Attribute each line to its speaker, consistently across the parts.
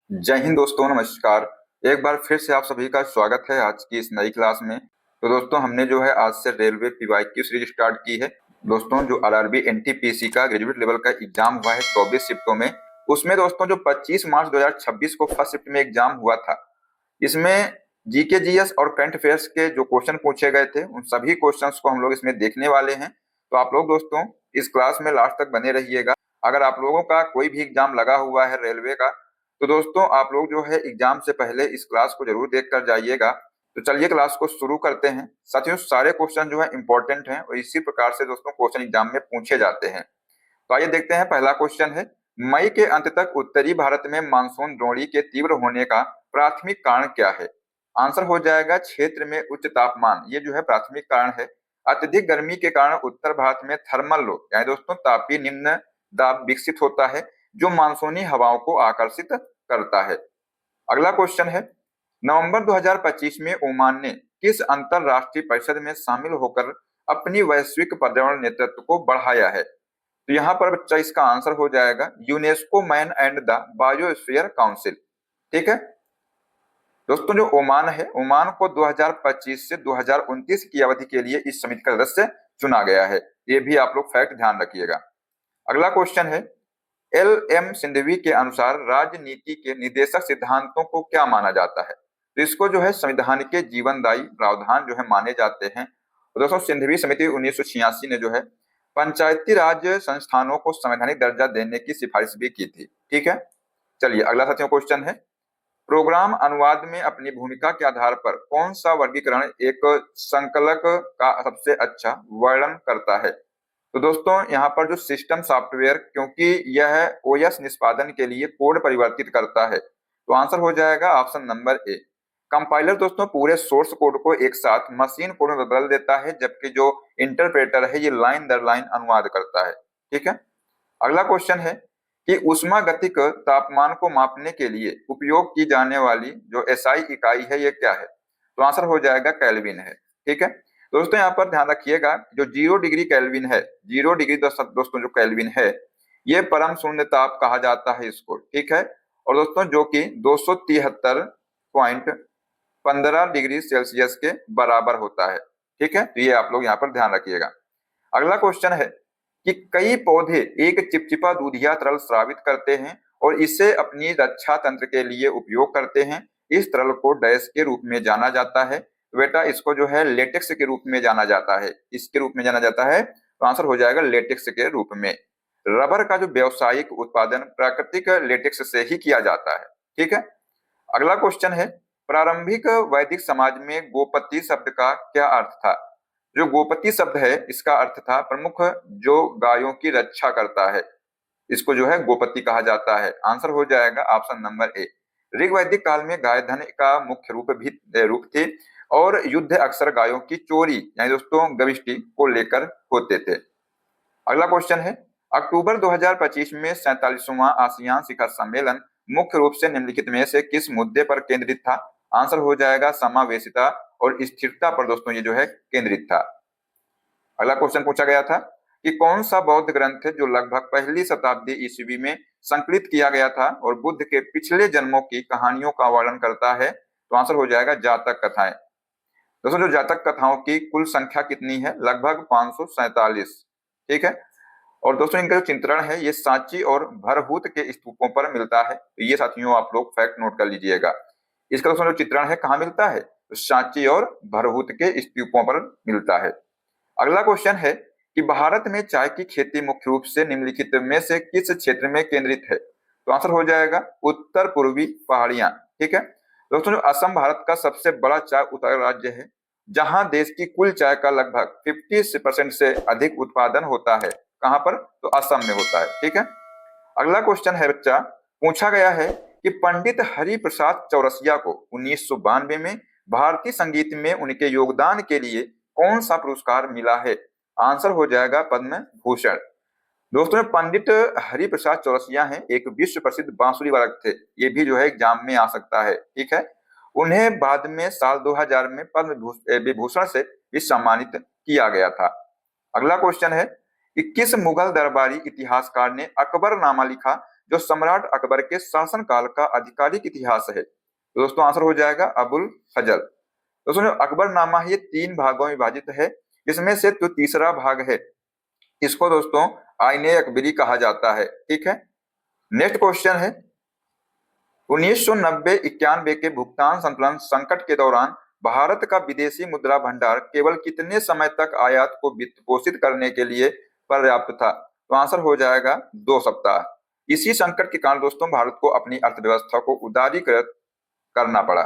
Speaker 1: जय हिंद दोस्तों, नमस्कार। एक बार फिर से आप सभी का स्वागत है आज की इस नई क्लास में। तो दोस्तों, हमने जो है आज से रेलवे पीवाईक्यू सीरीज स्टार्ट की है। दोस्तों, जो आरआरबी एनटीपीसी का ग्रेजुएट लेवल का एग्जाम हुआ है 24 शिफ्टों में, उसमें दोस्तों जो 25 मार्च 2026 को फर्स्ट शिफ्ट में एग्जाम हुआ था, इसमें जीके जीएस और करंट अफेयर्स के जो क्वेश्चन पूछे गए थे उन सभी क्वेश्चंस को हम लोग इसमें देखने वाले हैं। तो आप लोग दोस्तों इस क्लास में लास्ट तक बने रहिएगा। अगर आप लोगों का कोई भी एग्जाम लगा हुआ है रेलवे का, तो दोस्तों आप लोग जो है एग्जाम से पहले इस क्लास को जरूर देख कर जाइएगा। तो चलिए क्लास को शुरू करते हैं। साथियों, सारे क्वेश्चन जो है इंपॉर्टेंट हैं और इसी प्रकार से दोस्तों क्वेश्चन एग्जाम में पूछे जाते हैं। तो आइए देखते हैं। पहला क्वेश्चन है, मई के अंत तक उत्तरी भारत में मानसून द्रोणी के तीव्र होने का प्राथमिक कारण क्या है? आंसर हो जाएगा क्षेत्र में उच्च तापमान। ये जो है प्राथमिक कारण है। अत्यधिक गर्मी के कारण उत्तर भारत में थर्मल लो यानी दोस्तों तापीय निम्न दाब विकसित होता है, जो मानसूनी हवाओं को आकर्षित करता है। अगला क्वेश्चन है, नवंबर 2025 में ओमान ने किस अंतरराष्ट्रीय परिषद में शामिल होकर अपनी वैश्विक पर्यावरण नेतृत्व को बढ़ाया है? तो यहाँ पर बच्चा इसका आंसर हो जाएगा UNESCO man and the biosphere council. ठीक है दोस्तों, जो ओमान है, ओमान को 2025 से 2029 की अवधि के लिए इस समिति का सदस्य चुना गया है। ये भी आप लोग फैक्ट ध्यान रखिएगा। अगला क्वेश्चन है, एल एम सिंघवी के अनुसार राजनीति के निर्देशक सिद्धांतों को क्या माना जाता है? तो इसको जो है संविधान के जीवनदायी प्रावधान जो है माने जाते हैं। तो दोस्तों सिंघवी समिति 1986 ने जो है पंचायती राज संस्थानों को संवैधानिक दर्जा देने की सिफारिश भी की थी। ठीक है, चलिए अगला साथियों क्वेश्चन है, प्रोग्राम अनुवाद में अपनी भूमिका के आधार पर कौन सा वर्गीकरण एक संकलक का सबसे अच्छा वर्णन करता है? तो दोस्तों यहाँ पर जो सिस्टम सॉफ्टवेयर, क्योंकि यह ओएस निष्पादन के लिए कोड परिवर्तित करता है, तो आंसर हो जाएगा ऑप्शन नंबर ए। कंपाइलर दोस्तों पूरे सोर्स कोड को एक साथ मशीन कोड में बदल देता है, जबकि जो इंटरप्रेटर है ये लाइन दर लाइन अनुवाद करता है। ठीक है, अगला क्वेश्चन है कि उष्मागतिक तापमान को मापने के लिए उपयोग की जाने वाली जो एसआई इकाई है ये क्या है? तो आंसर हो जाएगा केल्विन है। ठीक है दोस्तों, यहाँ पर ध्यान रखिएगा, जो 0 डिग्री केल्विन है, 0 डिग्री दोस्तों जो केल्विन है, ये परम शून्य ताप कहा जाता है इसको। ठीक है, और दोस्तों जो कि 273.15 डिग्री सेल्सियस के बराबर होता है। ठीक है, तो ये आप लोग यहाँ पर ध्यान रखिएगा। अगला क्वेश्चन है कि कई पौधे एक चिपचिपा दूधिया तरल स्रावित करते हैं और इसे अपनी रक्षा तंत्र के लिए उपयोग करते हैं। इस तरल को डैश के रूप में जाना जाता है। तो बेटा इसको जो है लेटेक्स के रूप में जाना जाता है, इसके रूप में जाना जाता है। तो आंसर हो जाएगा लेटेक्स के रूप में। रबर का जो व्यावसायिक उत्पादन प्राकृतिक लेटेक्स से ही किया जाता है। ठीक है, अगला क्वेश्चन है, प्रारंभिक वैदिक समाज में गोपति शब्द का क्या अर्थ था? जो गोपति शब्द है इसका अर्थ था प्रमुख जो गायों की रक्षा करता है, इसको जो है गोपति कहा जाता है। आंसर हो जाएगा ऑप्शन नंबर ए। ऋग्वैदिक काल में गाय धन का मुख्य रूप थे और युद्ध अक्सर गायों की चोरी यानी दोस्तों गविष्टि को लेकर होते थे। अगला क्वेश्चन है, अक्टूबर 2025 में 47वां आसियान शिखर सम्मेलन मुख्य रूप से निम्नलिखित में से किस मुद्दे पर केंद्रित था? आंसर हो जाएगा समावेशिता और स्थिरता पर दोस्तों ये जो है केंद्रित था। अगला क्वेश्चन पूछा गया था कि कौन सा बौद्ध ग्रंथ है जो लगभग पहली शताब्दी ईस्वी में संकलित किया गया था और बुद्ध के पिछले जन्मों की कहानियों का वर्णन करता है? तो आंसर हो जाएगा जातक कथाएं। दोस्तों जो जातक कथाओं की कुल संख्या कितनी है? लगभग 547। ठीक है, और दोस्तों इनका जो चित्रण है ये सांची और भरहूत के स्तूपों पर मिलता है। तो ये साथियों आप लोग फैक्ट नोट कर लीजिएगा। इसका दोस्तों जो चित्रण है कहाँ मिलता है? तो सांची और भरहूत के स्तूपों पर मिलता है। अगला क्वेश्चन है कि भारत में चाय की खेती मुख्य रूप से निम्नलिखित में से किस क्षेत्र में केंद्रित है? तो आंसर हो जाएगा उत्तर पूर्वी पहाड़ियां। ठीक है दोस्तों, जो असम भारत का सबसे बड़ा चाय उत्पादक राज्य है, जहां देश की कुल चाय का लगभग 50% से अधिक उत्पादन होता है। कहां पर? तो असम में होता है। ठीक है, अगला क्वेश्चन है बच्चा, पूछा गया है कि पंडित हरि प्रसाद चौरसिया को 1992 में भारतीय संगीत में उनके योगदान के लिए कौन सा पुरस्कार मिला है? आंसर हो जाएगा पद्म भूषण। दोस्तों पंडित हरि प्रसाद चौरसिया हैं, एक विश्व प्रसिद्ध बांसुरी वादक थे। ये भी जो है एग्जाम में आ सकता है। ठीक है, उन्हें बाद में साल 2000 में पद्म विभूषण से भी सम्मानित किया गया था। अगला क्वेश्चन है कि किस मुगल दरबारी इतिहासकार ने अकबरनामा लिखा जो सम्राट अकबर के शासनकाल का आधिकारिक इतिहास है? तो दोस्तों आंसर हो जाएगा अबुल फजल। दोस्तों जो अकबरनामा है ये 3 भागों में विभाजित है, इसमें से जो तीसरा भाग है इसको दोस्तों आईने अकबरी कहा जाता है। ठीक है, नेक्स्ट क्वेश्चन है 1990-91 के भुगतान संतुलन संकट के दौरान भारत का विदेशी मुद्रा भंडार केवल कितने समय तक आयात को वित्त पोषित करने के लिए पर्याप्त था? तो आंसर हो जाएगा 2 सप्ताह। इसी संकट के कारण दोस्तों भारत को अपनी अर्थव्यवस्था को उदारीकृत करना पड़ा।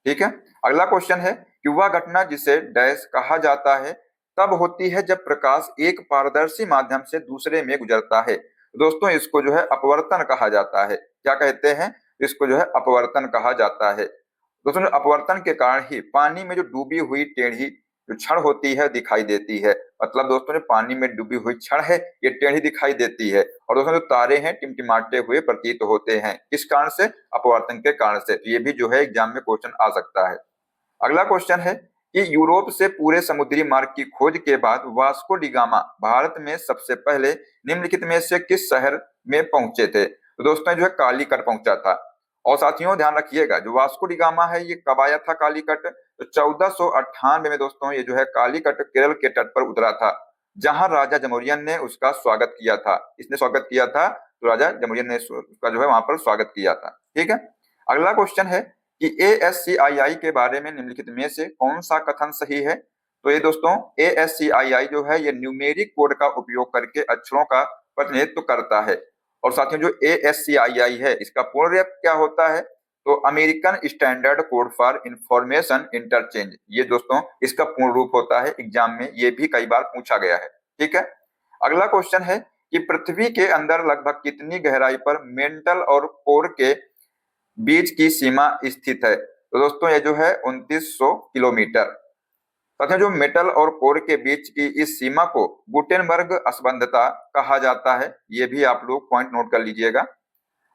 Speaker 1: ठीक है, अगला क्वेश्चन है कि वह घटना जिसे डैश कहा जाता है तब होती है जब प्रकाश एक पारदर्शी माध्यम से दूसरे में गुजरता है। दोस्तों इसको जो है अपवर्तन कहा जाता है। क्या कहते हैं? इसको जो है अपवर्तन कहा जाता है। दोस्तों अपवर्तन के कारण ही पानी में जो डूबी हुई टेढ़ी जो छड़ होती है दिखाई देती है। मतलब दोस्तों जो पानी में डूबी हुई छड़ है ये टेढ़ी दिखाई देती है, और दोस्तों जो तारे हैं टिमटिमाते हुए प्रतीत होते हैं। किस कारण से? अपवर्तन के कारण से। तो ये भी जो है एग्जाम में क्वेश्चन आ सकता है। अगला क्वेश्चन है कि यूरोप से पूरे समुद्री मार्ग की खोज के बाद वास्को डी गामा भारत में सबसे पहले निम्नलिखित में से किस शहर में पहुंचे थे? तो दोस्तों जो है कालीकट पहुंचा था। और साथियों ध्यान रखिएगा जो वास्को डी गामा है ये कब आया था कालीकट? तो 1498 में दोस्तों ये जो है कालीकट केरल के तट पर उतरा था, जहां राजा जमोरियन ने उसका स्वागत किया था। इसने स्वागत किया था, तो राजा जमोरियन ने उसका जो है वहां पर स्वागत किया था। ठीक है, अगला क्वेश्चन है कि ASCII के बारे में निम्नलिखित में से कौन सा कथन सही है? तो ये दोस्तों ASCII जो है ये न्यूमेरिक कोड का उपयोग करके अक्षरों का प्रतिनिधित्व करता है। और साथियों जो ASCII है इसका पूर्ण रूप क्या होता है? तो American standard code for information interchange, ये दोस्तों इसका पूर्ण रूप होता है। एग्जाम में ये भी कई बार पूछा गया है। ठीक है, अगला क्वेश्चन है कि पृथ्वी के अंदर लगभग कितनी गहराई पर मेंटल और कोर के बीच की सीमा स्थित है? तो दोस्तों ये जो है 2900 किलोमीटर। तथा जो मेटल और कोर के बीच की इस सीमा को गुटेनबर्ग असंबद्धता कहा जाता है। ये भी आप लोग पॉइंट नोट कर लीजिएगा।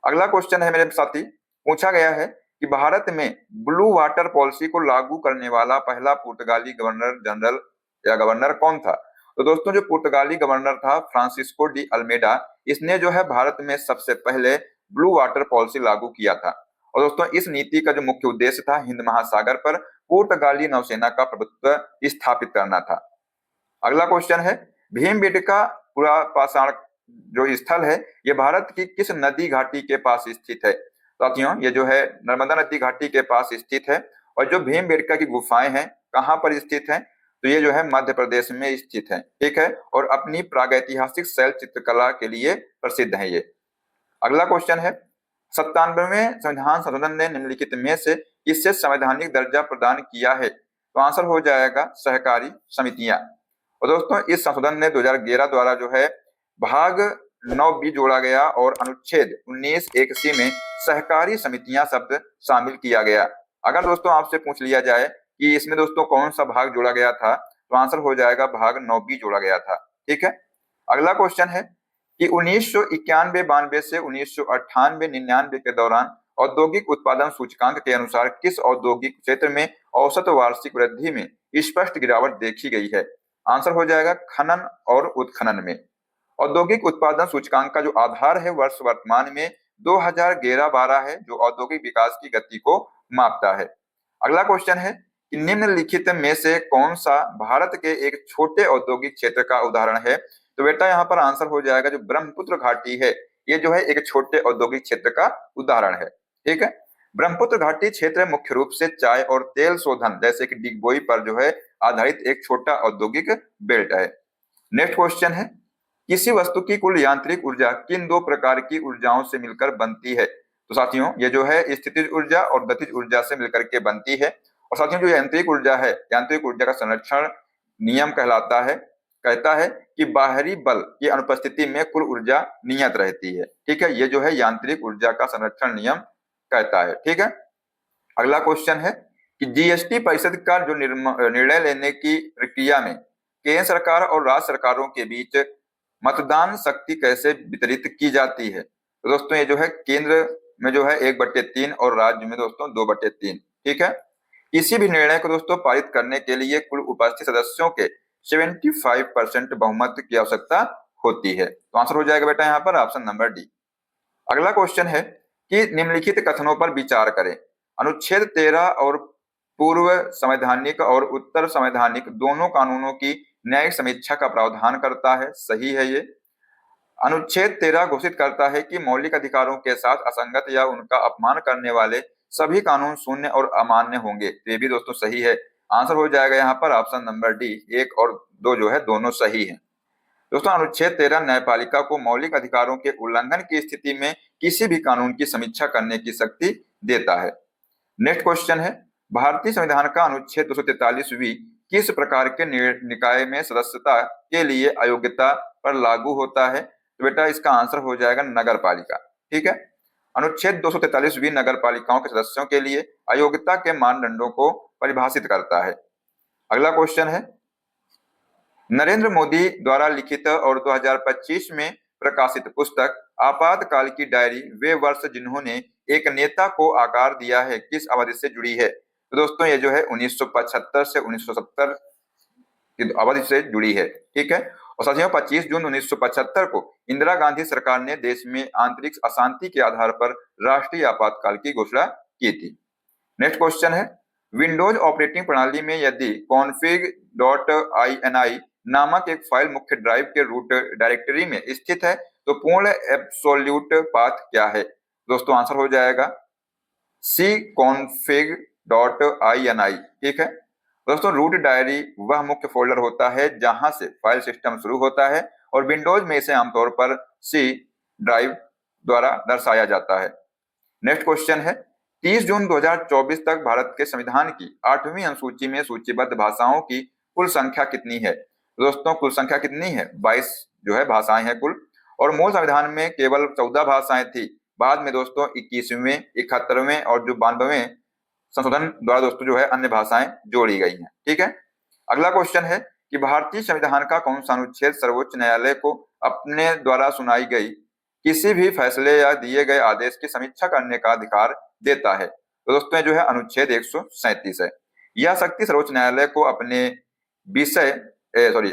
Speaker 1: अगला क्वेश्चन है मेरे साथी, पूछा गया है कि भारत में ब्लू वाटर पॉलिसी को लागू करने वाला पहला पुर्तगाली गवर्नर जनरल या गवर्नर कौन था? तो दोस्तों जो पुर्तगाली गवर्नर था फ्रांसिस्को डी अल्मेडा, इसने जो है भारत में सबसे पहले ब्लू वाटर पॉलिसी लागू किया था। और दोस्तों इस नीति का जो मुख्य उद्देश्य था हिंद महासागर पर पुर्तगाली नौसेना का प्रभुत्व स्थापित करना था। अगला क्वेश्चन है भीमबेटका पुरापाषाण जो स्थल है ये भारत की किस नदी घाटी के पास स्थित है? साथियों ये जो है नर्मदा नदी घाटी के पास स्थित है। और जो भीमबेटका की गुफाएं हैं कहाँ पर स्थित हैं? तो ये जो है मध्य प्रदेश में स्थित है। ठीक है, और अपनी प्रागैतिहासिक शैल चित्रकला के लिए प्रसिद्ध है ये। अगला क्वेश्चन है 97वें संविधान संशोधन ने निम्नलिखित में से किससे संवैधानिक दर्जा प्रदान किया है? तो आंसर हो जाएगा सहकारी समितियां। और दोस्तों इस संशोधन ने 2011 द्वारा जो है भाग 9B जोड़ा गया और अनुच्छेद 19(1)C में सहकारी समितियां शब्द शामिल किया गया। अगर दोस्तों आपसे पूछ लिया जाए कि इसमें दोस्तों कौन सा भाग जोड़ा गया था, तो आंसर हो जाएगा भाग 9B जोड़ा गया था। ठीक है, अगला क्वेश्चन है कि 1991-92 से 1998-99 के दौरान औद्योगिक उत्पादन सूचकांक के अनुसार किस औद्योगिक क्षेत्र में औसत वार्षिक वृद्धि में स्पष्ट गिरावट देखी गई है? आंसर हो जाएगा खनन और उत्खनन में। औद्योगिक उत्पादन सूचकांक का जो आधार है वर्ष वर्तमान में 2011-12 है, जो औद्योगिक विकास की गति को मापता है। अगला क्वेश्चन है कि निम्नलिखित में से कौन सा भारत के एक छोटे औद्योगिक क्षेत्र का उदाहरण है? तो बेटा यहाँ पर आंसर हो जाएगा जो ब्रह्मपुत्र घाटी है, ये जो है एक छोटे औद्योगिक क्षेत्र का उदाहरण है। ठीक है, ब्रह्मपुत्र घाटी क्षेत्र मुख्य रूप से चाय और तेल शोधन जैसे कि डिगबोई पर जो है आधारित एक छोटा औद्योगिक बेल्ट है। नेक्स्ट क्वेश्चन है किसी वस्तु की कुल यांत्रिक ऊर्जा किन 2 प्रकार की ऊर्जाओं से मिलकर बनती है? तो साथियों ये जो है स्थितिज ऊर्जा और गतिज ऊर्जा से मिलकर के बनती है। और साथियों जो यांत्रिक ऊर्जा है, यांत्रिक ऊर्जा का संरक्षण नियम कहता है कि बाहरी बल की अनुपस्थिति में कुल ऊर्जा नियत रहती है। ठीक है, ये जो है यांत्रिक ऊर्जा का संरक्षण नियम कहता है। ठीक है, अगला क्वेश्चन है कि जीएसटी परिषद का जो निर्णय लेने की प्रक्रिया में केंद्र सरकार और राज्य सरकारों के बीच मतदान शक्ति कैसे वितरित की जाती है? तो दोस्तों ये जो है केंद्र में जो है 1/3 और राज्य में दोस्तों 2/3। ठीक है, किसी भी निर्णय को दोस्तों पारित करने के लिए कुल उपस्थित सदस्यों के 75% बहुमत की आवश्यकता होती है। तो आंसर हो जाएगा बेटा यहाँ पर ऑप्शन नंबर डी। अगला क्वेश्चन है कि निम्नलिखित कथनों पर विचार करें। अनुच्छेद 13 और पूर्व संवैधानिक और उत्तर संवैधानिक दोनों कानूनों की न्यायिक समीक्षा का प्रावधान करता है। सही है ये। अनुच्छेद 13 घोषित करता है कि मौलिक अधिकारों के साथ असंगत या उनका अपमान करने वाले सभी कानून शून्य और अमान्य होंगे। तो ये भी दोस्तों सही है। आंसर हो जाएगा यहाँ पर ऑप्शन नंबर डी। 1 और 2 जो है दोनों सही है। दोस्तों अनुच्छेद 13 न्यायपालिका को मौलिक अधिकारों के उल्लंघन की स्थिति में किसी भी कानून की समीक्षा करने की शक्ति देता है। नेक्स्ट क्वेश्चन है, भारतीय संविधान का अनुच्छेद 243 किस प्रकार के निकाय में सदस्यता के लिए अयोग्यता पर लागू होता है? तो बेटा इसका आंसर हो जाएगा नगर पालिका। ठीक है। अनुच्छेद 243 नगर पालिकाओं के सदस्यों के लिए अयोग्यता के मानदंडों को परिभाषित करता है। अगला क्वेश्चन है, नरेंद्र मोदी द्वारा लिखित और 2025 में प्रकाशित पुस्तक आपातकाल की डायरी वे वर्ष जिन्होंने एक नेता को आकार दिया है किस अवधि से जुड़ी है? तो दोस्तों ये जो है 1975 से 1970 की अवधि से जुड़ी है। ठीक है। और साथियों 25 जून 1975 को इंदिरा गांधी सरकार ने देश में आंतरिक अशांति के आधार पर राष्ट्रीय आपातकाल की घोषणा की थी। नेक्स्ट क्वेश्चन है, विंडोज ऑपरेटिंग प्रणाली में यदि config.ini नामक एक फाइल मुख्य ड्राइव के रूट डायरेक्टरी में स्थित है तो पूर्ण एब्सोल्यूट पाथ क्या है? दोस्तों आंसर हो जाएगा सी config.ini। ठीक है। दोस्तों रूट डायरी वह मुख्य फोल्डर होता है जहां से फाइल सिस्टम शुरू होता है और विंडोज में इसे आमतौर पर सी ड्राइव द्वारा दर्शाया जाता है। नेक्स्ट क्वेश्चन है, 30 जून 2024 तक भारत के संविधान की 8वीं अनुसूची में सूचीबद्ध भाषाओं की कुल संख्या कितनी है? दोस्तों कुल संख्या कितनी है? 22 जो है भाषाएं हैं कुल। और मूल संविधान में केवल 14 भाषाएं थी। बाद में दोस्तों 21वें, 71वें और जो 92वें संशोधन द्वारा दोस्तों जो है अन्य भाषाएं जोड़ी गई हैं। ठीक है। अगला क्वेश्चन है कि भारतीय संविधान का कौन सा अनुच्छेद सर्वोच्च न्यायालय को अपने द्वारा सुनाई गई किसी भी फैसले या दिए गए आदेश की समीक्षा करने का अधिकार देता है? तो दोस्तों जो है अनुच्छेद 137 है। यह शक्ति सर्वोच्च न्यायालय को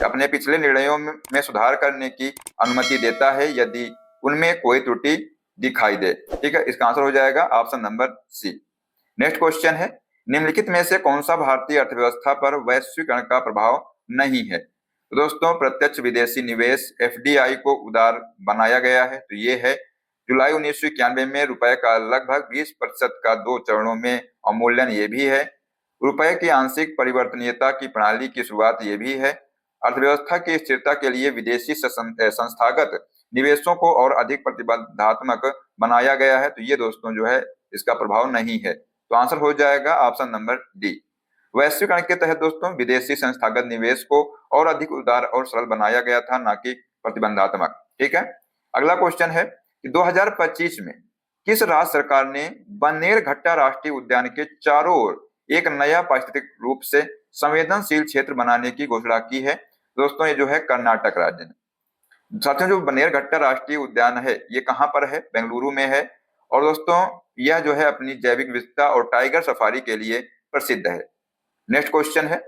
Speaker 1: अपने पिछले निर्णयों में सुधार करने की अनुमति देता है यदि उनमें कोई त्रुटि दिखाई दे। ठीक है। इसका आंसर हो जाएगा option number C. Next question है, निम्नलिखित में से कौन सा भारतीय अर्थव्यवस्था पर वैश्वीकरण का प्रभाव नहीं है? तो दोस्तों प्रत्यक्ष विदेशी निवेश एफडीआई को उदार बनाया गया है। तो ये है जुलाई 1991 में रुपए का लगभग 20% का 2 चरणों में अवमूल्यन, ये भी है। रुपए की आंशिक परिवर्तनीयता की प्रणाली की शुरुआत, ये भी है। अर्थव्यवस्था की स्थिरता के लिए विदेशी संस्थागत निवेशों को और अधिक प्रतिबंधात्मक बनाया गया है। तो ये दोस्तों जो है इसका प्रभाव नहीं है। तो आंसर हो जाएगा ऑप्शन नंबर डी। वैश्वीकरण के तहत दोस्तों विदेशी संस्थागत निवेश को और अधिक उदार और सरल बनाया गया था, ना कि प्रतिबंधात्मक। ठीक है। अगला क्वेश्चन है कि 2025 में किस राज्य सरकार ने बन्नेरघट्टा राष्ट्रीय उद्यान के चारों ओर एक नया पारिस्थितिक रूप से संवेदनशील क्षेत्र बनाने की घोषणा की है? दोस्तों ये जो है कर्नाटक राज्य ने। साथियों जो बन्नेरघट्टा राष्ट्रीय उद्यान है ये कहाँ पर है? बेंगलुरु में है। और दोस्तों यह जो है अपनी जैविक विविधता और टाइगर सफारी के लिए प्रसिद्ध है। नेक्स्ट क्वेश्चन है,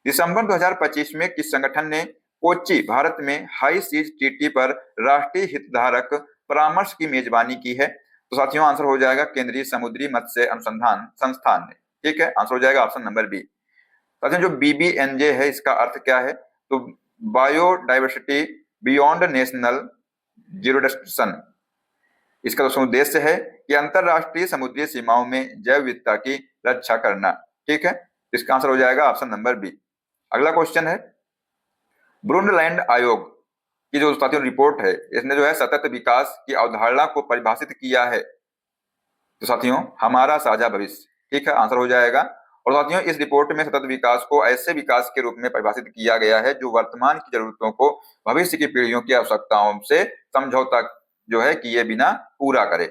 Speaker 1: दिसंबर 2025 में किस संगठन ने कोच्चि भारत में हाई सीज ट्रीटी पर राष्ट्रीय हितधारक परामर्श की मेजबानी की है? तो साथियों आंसर हो जाएगा केंद्रीय समुद्री मत्स्य अनुसंधान संस्थान ने। ठीक है। आंसर हो जाएगा ऑप्शन नंबर बी। साथियों जो बीबीएनजे है इसका अर्थ क्या है? तो बायोडाइवर्सिटी बियॉन्ड नेशनल ज्यूरिडिक्शन। इसका दोस्तों उद्देश्य है कि अंतरराष्ट्रीय समुद्री सीमाओं में जैव विविधता की रक्षा करना। ठीक है। इसका आंसर हो जाएगा ऑप्शन नंबर बी। अगला क्वेश्चन है, ब्रुंडलैंड आयोग की जो साथियों रिपोर्ट है इसने जो है सतत विकास की अवधारणा को परिभाषित किया है। तो साथियों हमारा साझा भविष्य। ठीक है। आंसर हो जाएगा। और साथियों इस रिपोर्ट में सतत विकास को ऐसे विकास के रूप में परिभाषित किया गया है जो वर्तमान की जरूरतों को भविष्य की पीढ़ियों की आवश्यकताओं से समझौता जो है किए बिना पूरा करे।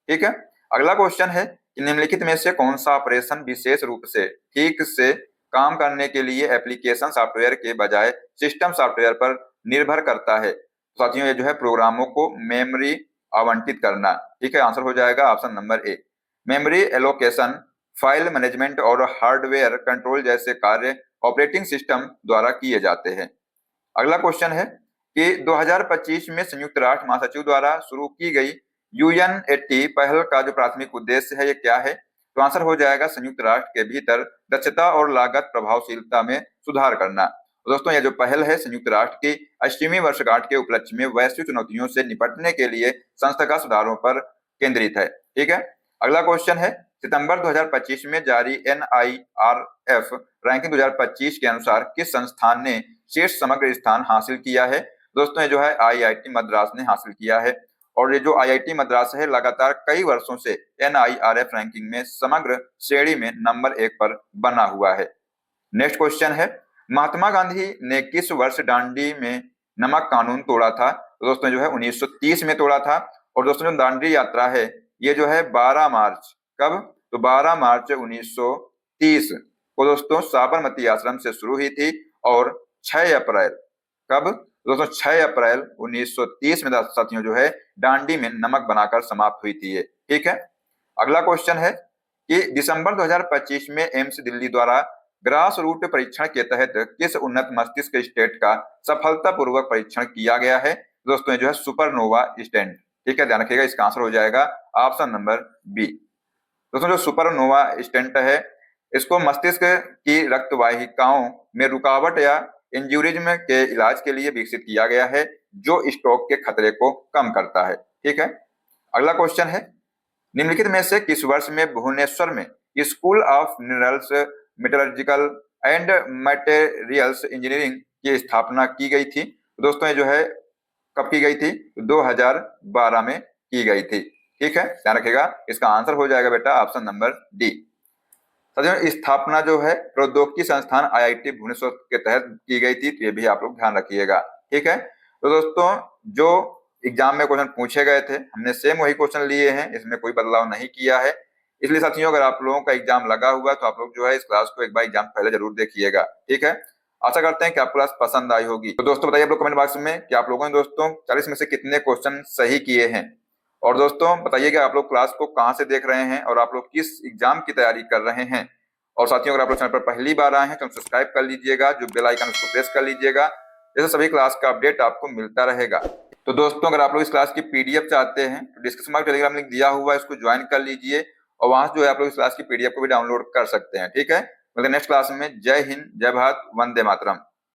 Speaker 1: ठीक है। अगला क्वेश्चन है कि निम्नलिखित में से कौन सा ऑपरेशन विशेष रूप से ठीक से काम करने के लिए एप्लीकेशन सॉफ्टवेयर के बजाय सिस्टम सॉफ्टवेयर पर निर्भर करता है? साथियों ये जो है प्रोग्रामों को मेमोरी आवंटित करना। ठीक है। आंसर हो जाएगा option number A. Memory allocation, file management और हार्डवेयर कंट्रोल जैसे कार्य ऑपरेटिंग सिस्टम द्वारा किए जाते हैं। अगला क्वेश्चन है कि 2025 में संयुक्त राष्ट्र महासचिव द्वारा शुरू की गई UNAT पहल का जो प्राथमिक उद्देश्य है ये क्या है? तो आंसर हो जाएगा संयुक्त राष्ट्र के भीतर दक्षता और लागत प्रभावशीलता में सुधार करना। तो दोस्तों ये जो पहल है संयुक्त राष्ट्र की 80वीं वर्षगांठ के उपलक्ष्य में वैश्विक चुनौतियों से निपटने के लिए संस्था का सुधारों पर केंद्रित है। ठीक है, अगला क्वेश्चन है, सितंबर 2025 में जारी NIRF रैंकिंग 2025 के अनुसार किस संस्थान ने शीर्ष समग्र स्थान हासिल किया है? दोस्तों ये जो है IIT मद्रास ने हासिल किया है, और ये जो IIT मद्रास है लगातार कई वर्षों से NIRF रैंकिंग में समग्र श्रेणी में नंबर 1 पर बना हुआ है। नेक्स्ट क्वेश्चन है, महात्मा गांधी ने किस वर्ष दांडी में नमक कानून तोड़ा था? तो दोस्तों जो है 1930 में तोड़ा था। और दोस्तों जो दांडी यात्रा है ये जो है 12 मार्च, कब? तो 12 मार्च 1930 को दोस्तों साबरमती आश्रम से शुरू हुई थी, और 6 अप्रैल, कब? दोस्तों 6 अप्रैल 1930 में साथियों जो है दांडी में नमक बनाकर समाप्त हुई थी ये। ठीक है, अगला क्वेश्चन है कि दिसंबर 2025 में एम्स दिल्ली द्वारा ग्रास रूट परीक्षण के तहत किस उन्नत मस्तिष्क स्टेट का सफलतापूर्वक परीक्षण किया गया है? दोस्तों जो है सुपरनोवा स्टेंट। ठीक है, ध्यान रखिएगा, इसका आंसर हो जाएगा ऑप्शन नंबर बी। दोस्तों जो सुपरनोवा स्टेंट है इसको मस्तिष्क की रक्त वाहिकाओं में रुकावट या इंजुरिज्म के इलाज के लिए विकसित किया गया है, जो स्ट्रोक के खतरे को कम करता है। ठीक है, अगला क्वेश्चन है, निम्नलिखित में से किस वर्ष में भुवनेश्वर में school of minerals metallurgical and materials engineering की स्थापना की गई थी? दोस्तों ये जो है कब की गई थी? 2012 में की गई थी। ठीक है, ध्यान रखिएगा, इसका आंसर हो जाएगा बेटा ऑप्शन नंबर डी। साथियों स्थापना जो है प्रौद्योगिकी संस्थान IIT भुवनेश्वर के तहत की गई थी, तो ये भी आप लोग ध्यान रखिएगा। ठीक है, तो दोस्तों जो एग्जाम में क्वेश्चन पूछे गए थे हमने सेम वही क्वेश्चन लिए हैं, इसमें कोई बदलाव नहीं किया है। इसलिए साथियों अगर आप लोगों का एग्जाम लगा हुआ तो आप लोग जो है इस क्लास को एक बार एग्जाम पहले जरूर देखिएगा। ठीक है, आशा करते हैं कि आपको क्लास पसंद आई होगी। तो दोस्तों बताइए आप लोग कमेंट बॉक्स में कि आप लोगों ने दोस्तों 40 में से कितने क्वेश्चन सही किए हैं, और दोस्तों बताइए कि आप लोग क्लास को कहाँ से देख रहे हैं और आप लोग किस एग्जाम की तैयारी कर रहे हैं। और साथियों अगर आप लोग चैनल पर पहली बार आए हैं तो सब्सक्राइब कर लीजिएगा, जो बेल आइकन उसको प्रेस कर लीजिएगा, जैसे सभी क्लास का अपडेट आपको मिलता रहेगा। तो दोस्तों अगर आप लोग इस क्लास की PDF चाहते हैं तो डिस्क्रिप्शन में टेलीग्राम लिंक दिया हुआ है, उसको ज्वाइन कर लीजिए, और वहां जो है आप लोग इस क्लास की PDF को भी डाउनलोड कर सकते हैं। ठीक है, मतलब नेक्स्ट क्लास में। जय हिंद, जय भारत, वंदे मातरम।